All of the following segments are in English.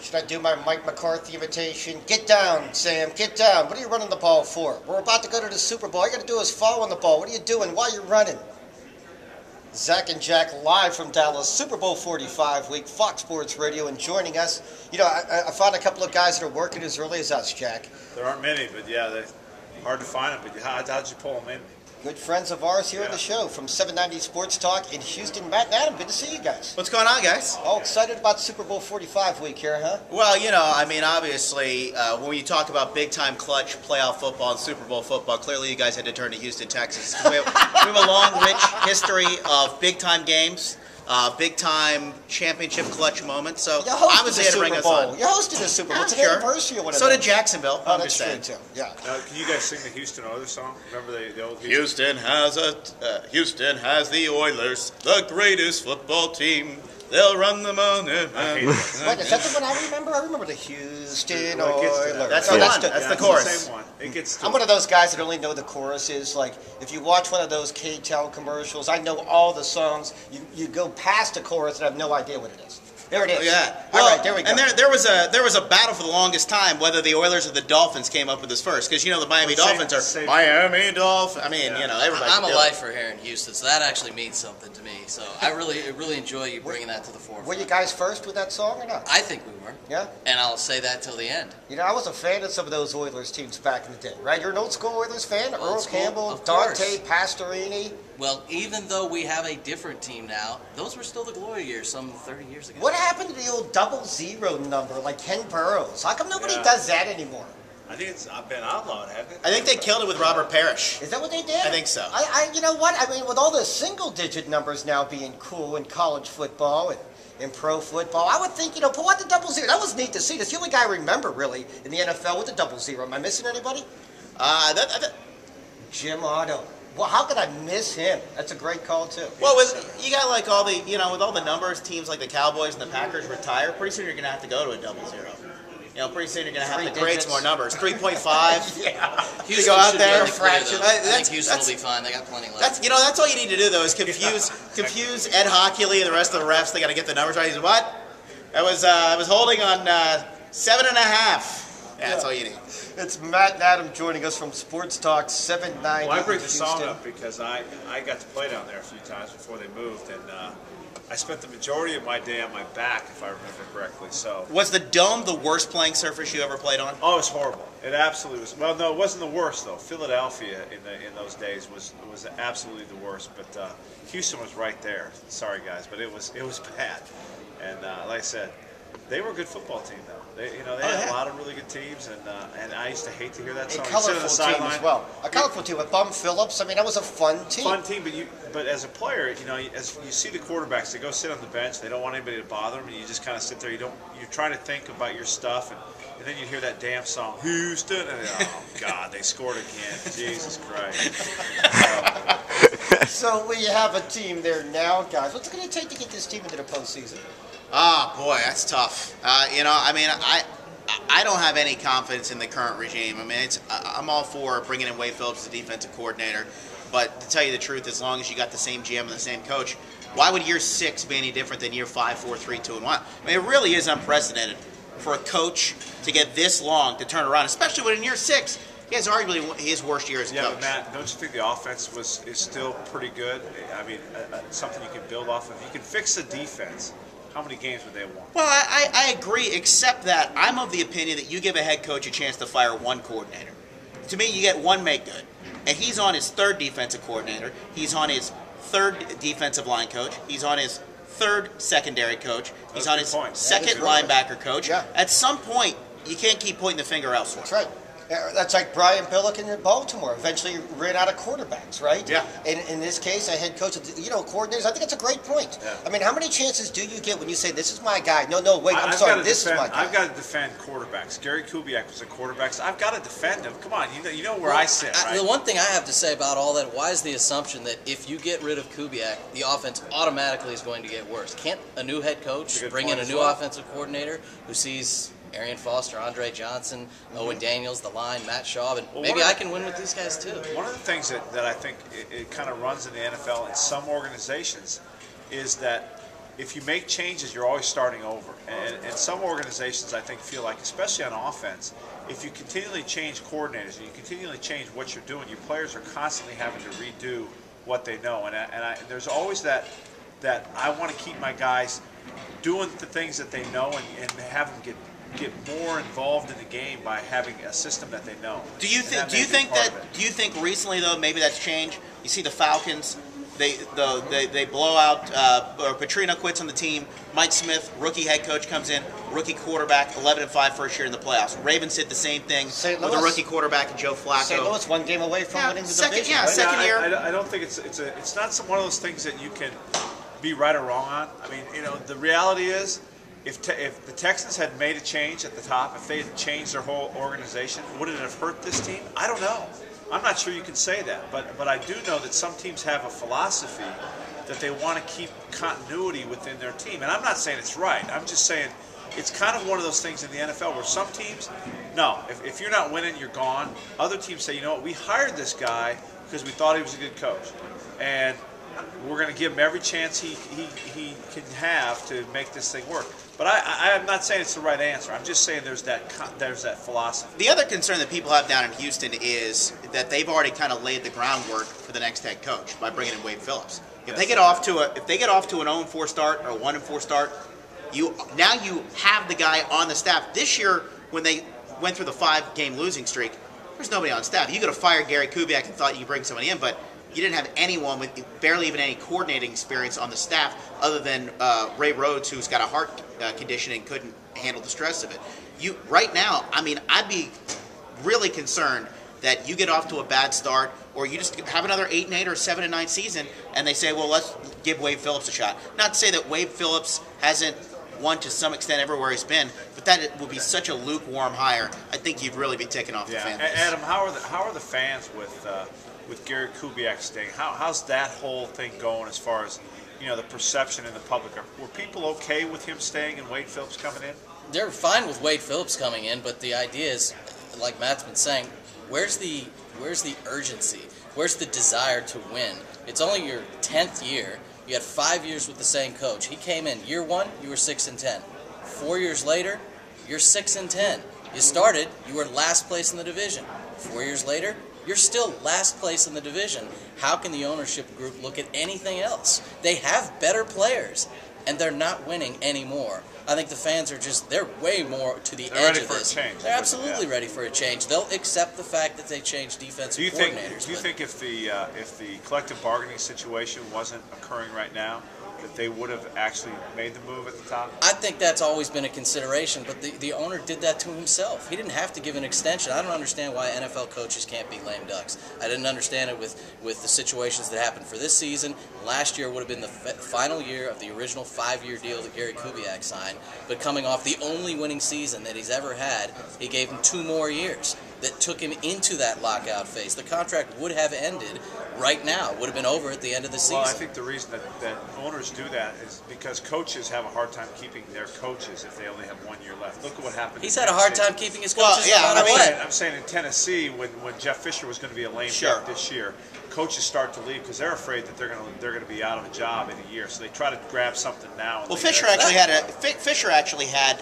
Should I do my Mike McCarthy imitation? Get down, Sam, get down. What are you running the ball for? We're about to go to the Super Bowl. All you got to do is follow on the ball. What are you doing? Why are you running? Zakk and Jack live from Dallas, Super Bowl 45 week, Fox Sports Radio, and joining us. You know, I found a couple of guys that are working as early as us, Jack. There aren't many, but yeah, they're hard to find them. But how'd you pull them in? Good friends of ours here on the show from 790 Sports Talk in Houston. Matt and Adam, good to see you guys. What's going on, guys? All excited about Super Bowl 45 week here, huh? Well, you know, I mean, obviously, when you talk about big-time clutch playoff football and Super Bowl football, clearly you guys had to turn to Houston, Texas. We have a long, rich history of big-time games. Big-time championship clutch moments. So I was there to bring us on. You hosted the Super Bowl. It's an anniversary of one of So those. did Jacksonville. Oh, that's true, too. Yeah. Can you guys sing the Houston Oilers song? Remember the old Houston has the Oilers, the greatest football team. They'll run them on it. Wait, is that the one I remember? I remember the Houston Oilers. That's the one. That's the chorus. The same one. It gets I'm one of those guys that only know the choruses. Like, if you watch one of those K-Tel commercials, I know all the songs. You go past the chorus and I have no idea what it is. There it is. Yeah. All right, there we go. And there was a battle for the longest time whether the Oilers or the Dolphins came up with this first, because you know the Miami Dolphins are Miami Dolphins. I mean, you know, everybody. I'm a lifer here in Houston, so that actually means something to me. So I really enjoy you bringing that to the forefront. Were you guys first with that song or not? I think we were. Yeah. And I'll say that till the end. You know, I was a fan of some of those Oilers teams back in the day, right? You're an old school Oilers fan? Earl Campbell, Dante Pastorini. Well, even though we have a different team now, those were still the glory years some 30 years ago. What happened to the old 00 number, like Ken Burrows? How come nobody does that anymore? I think it's been outlawed, hasn't it? I think they killed it with Robert Parrish. Is that what they did? I think so. You know what? I mean, with all the single-digit numbers now being cool in college football and in pro football, I would think, you know, pull out the 00. That was neat to see. That's the only guy I remember, really, in the NFL with the 00. Am I missing anybody? Jim Otto. Well, how could I miss him? That's a great call, too. Well, you got like all the, you know, with all the numbers, teams like the Cowboys and the Packers retire, pretty soon you're going to have to go to a 00. You know, pretty soon you're going to have to create some more numbers. 3.5. Yeah. Houston go out should there, be fraction. I think Houston that's, will be fine. They got plenty left. That's all you need to do, though, is confuse Ed Hockley and the rest of the refs. They got to get the numbers right. He said, what? I was holding on 7.5. Yeah, that's all you need. It's Matt and Adam joining us from Sports Talk 790. Well, I bring the song up because I got to play down there a few times before they moved, and I spent the majority of my day on my back, if I remember correctly. So was the Dome the worst playing surface you ever played on? Oh, it was horrible. It absolutely was. Well, no, it wasn't the worst though. Philadelphia in those days was absolutely the worst, but Houston was right there. Sorry guys, but it was bad. And like I said, they were a good football team though. They had a lot of really good teams, and I used to hate to hear that song. A colorful team as well. A colorful team with Bum Phillips. I mean, that was a fun team. Fun team, but as a player, you know, as you see the quarterbacks, they go sit on the bench. They don't want anybody to bother them, and you just kind of sit there. You're trying to think about your stuff, and then you hear that damn song, Houston, and oh God, they scored again. Jesus Christ. So we have a team there now, guys. What's it going to take to get this team into the postseason? Ah, boy, that's tough. You know, I mean, I don't have any confidence in the current regime. I mean, I'm all for bringing in Wade Phillips as the defensive coordinator, but to tell you the truth, as long as you got the same GM and the same coach, why would year 6 be any different than year 5, 4, 3, 2, and 1? I mean, it really is unprecedented for a coach to get this long to turn around, especially when in year 6 he has arguably his worst year as a coach. Yeah, but Matt, don't you think the offense is still pretty good? I mean, something you can build off of. You can fix the defense. How many games would they have won? Well, I agree, except that I'm of the opinion that you give a head coach a chance to fire one coordinator. To me, you get one make good. And he's on his 3rd defensive coordinator. He's on his 3rd defensive line coach. He's on his 3rd secondary coach. He's on his 2nd linebacker coach. Yeah. At some point, you can't keep pointing the finger elsewhere. That's right. That's like Brian Billiken in Baltimore. Eventually ran out of quarterbacks, right? Yeah. And in this case, a head coach, you know, coordinators, I think that's a great point. Yeah. I mean, how many chances do you get when you say, this is my guy? No, wait, I'm sorry, this is my guy. I've got to defend quarterbacks. Gary Kubiak was a quarterback, so I've got to defend him. Come on, you know where I sit, right? The one thing I have to say about all that, why is the assumption that if you get rid of Kubiak, the offense automatically is going to get worse? Can't a new head coach bring in a new offensive coordinator who sees Arian Foster, Andre Johnson, Owen Daniels, the line, Matt Schaub, and maybe I can win with these guys too. One of the things that I think it kind of runs in the NFL in some organizations is that if you make changes, you're always starting over. And some organizations, I think, feel like, especially on offense, if you continually change coordinators and you continually change what you're doing, your players are constantly having to redo what they know. And there's always that I want to keep my guys doing the things that they know and have them get more involved in the game by having a system that they know. Do you think recently though maybe that's changed? You see the Falcons. They blow out. Petrino quits on the team. Mike Smith, rookie head coach, comes in. Rookie quarterback, 11-5 first year in the playoffs. Ravens did the same thing with a rookie quarterback and Joe Flacco. St. Louis one game away from winning the division. Yeah, right? second year. I don't think it's not one of those things that you can be right or wrong on. I mean, the reality is, if the Texans had made a change at the top, if they had changed their whole organization, would it have hurt this team? I don't know. I'm not sure you can say that, but I do know that some teams have a philosophy that they want to keep continuity within their team. And I'm not saying it's right. I'm just saying it's kind of one of those things in the NFL where some teams, no, if you're not winning, you're gone. Other teams say, you know what, we hired this guy because we thought he was a good coach. And we're going to give him every chance he can have to make this thing work. But I'm not saying it's the right answer. I'm just saying there's that philosophy. The other concern that people have down in Houston is that they've already kind of laid the groundwork for the next head coach by bringing in Wade Phillips. If they get off to an 0-4 start or a 1-4 start, you have the guy on the staff. This year, when they went through the 5-game losing streak, there's nobody on staff. You could have fired Gary Kubiak and thought you could bring somebody in, but you didn't have anyone with barely even any coordinating experience on the staff other than Ray Rhodes, who's got a heart condition and couldn't handle the stress of it. Right now, I mean, I'd be really concerned that you get off to a bad start or you just have another 8-8 or 7-9 season and they say, well, let's give Wade Phillips a shot. Not to say that Wade Phillips hasn't won to some extent everywhere he's been, but that would be such a lukewarm hire. I think you'd really be taking off the fan base. Adam, how are the fans with Gary Kubiak staying? How's that whole thing going as far as the perception in the public? Were people okay with him staying and Wade Phillips coming in? They're fine with Wade Phillips coming in, but the idea is, like Matt's been saying, where's the urgency? Where's the desire to win? It's only your 10th year. You had 5 years with the same coach. He came in year 1, you were 6-10. 4 years later, you're 6-10. You started, you were last place in the division. 4 years later, you're still last place in the division. How can the ownership group look at anything else? They have better players, and they're not winning anymore. I think the fans are they're way more to the edge of this. They're absolutely ready for a change. They'll accept the fact that they changed defensive coordinators. Do you think if the collective bargaining situation wasn't occurring right now, that they would have actually made the move at the top? I think that's always been a consideration, but the owner did that to himself. He didn't have to give an extension. I don't understand why NFL coaches can't be lame ducks. I didn't understand it with the situations that happened for this season. Last year would have been the final year of the original 5-year deal that Gary Kubiak signed, but coming off the only winning season that he's ever had, he gave him 2 more years that took him into that lockout phase. The contract would have ended right now, would have been over at the end of the season. Well, I think the reason that owners do that is because coaches have a hard time keeping their coaches if they only have 1 year left. Look at what happened. He's had a hard time keeping his coaches no matter what. I'm saying in Tennessee, when Jeff Fisher was going to be a lame duck this year, coaches start to leave because they're afraid that they're going to be out of a job in a year. So they try to grab something now. Well, Fisher actually had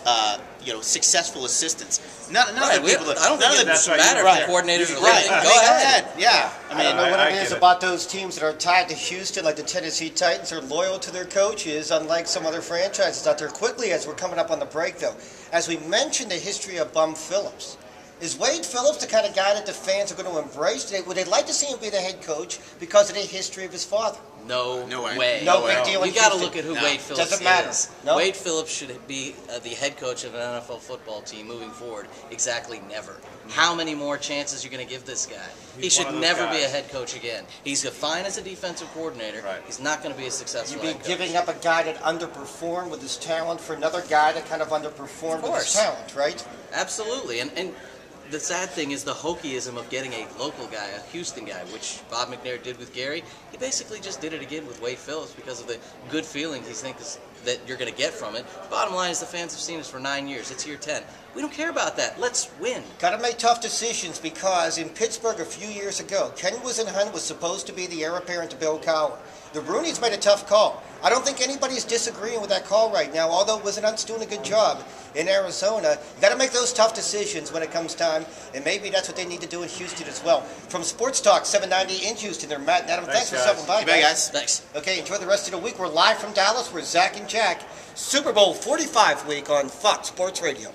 successful assistants. None of the people that I don't think it matter if the coordinators are leaving. Go ahead. Yeah. I don't know what it is about those teams that are tied to Houston, like the Tennessee Titans, are loyal to their coaches, unlike some other franchises out there. Quickly, as we're coming up on the break, though, as we mentioned the history of Bum Phillips, is Wade Phillips the kind of guy that the fans are going to embrace? Would they like to see him be the head coach because of the history of his father? No way. No big deal. You got to look at who Wade Phillips Doesn't matter. is. No? Wade Phillips should be the head coach of an NFL football team moving forward. Exactly never. How many more chances are you going to give this guy? He should never be a head coach again. He's fine as a defensive coordinator. Right. He's not going to be a successful head coach. You'd be giving up a guy that underperformed with his talent for another guy that kind of underperformed with his talent, right? Absolutely. And the sad thing is the hockeyism of getting a local guy, a Houston guy, which Bob McNair did with Gary. He basically just did it again with Wade Phillips because of the good feelings he thinks that you're going to get from it. Bottom line is the fans have seen us for 9 years. It's year 10. We don't care about that. Let's win. Got to make tough decisions because in Pittsburgh a few years ago, Ken Wisenhunt was supposed to be the heir apparent to Bill Cowher. The Rooney's made a tough call. I don't think anybody's disagreeing with that call right now, although Wisenhunt's doing a good job in Arizona. You got to make those tough decisions when it comes time, and maybe that's what they need to do in Houston as well. From Sports Talk 790 in Houston, they're Matt and Adam. Thanks for stopping by, guys. Thanks. Okay, enjoy the rest of the week. We're live from Dallas. We're Zakk and Jack. Super Bowl 45 week on Fox Sports Radio.